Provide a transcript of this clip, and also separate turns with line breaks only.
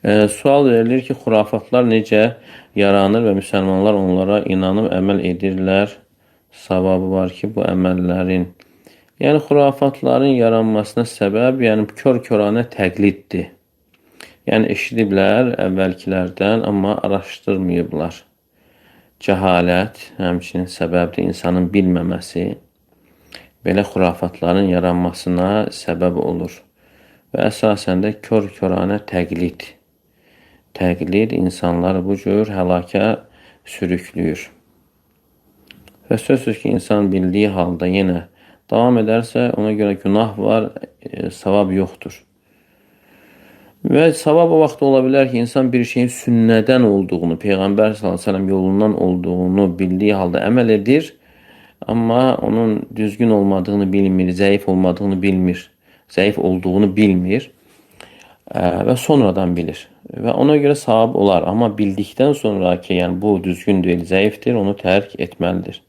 Sual verilir ki, xurafatlar necə yaranır və müsəlmanlar onlara inanıb əməl edirlər? Savabı var ki, bu əməllərin. Yəni, xurafatların yaranmasına səbəb, kör-körənə təqliddir. Yəni, eşidiblər əvvəlkilərdən, amma araşdırmayıblar. Cəhalət, həmçinin səbəbdir, insanın bilməməsi belə xurafatların yaranmasına səbəb olur. Və əsasən də kör-körənə təqlid. Təqlid insanları bu cür həlakə sürüklüyür. Və sözsüz ki, insan bildiyi halda yenə davam edərsə, ona görə günah var, savab yoxdur. Və savab o vaxt ola bilər ki, insan bir şeyin sünnədən olduğunu, Peyğəmbər s.ə.v yolundan olduğunu bildiyi halda əməl edir, amma onun düzgün olmadığını bilmir, zəif olmadığını bilmir, zəif olduğunu bilmir və sonradan bilir. Və ona görə savab olar, amma bildikdən sonra ki, yəni bu düzgün deyil, zəifdir, onu tərk etməlidir.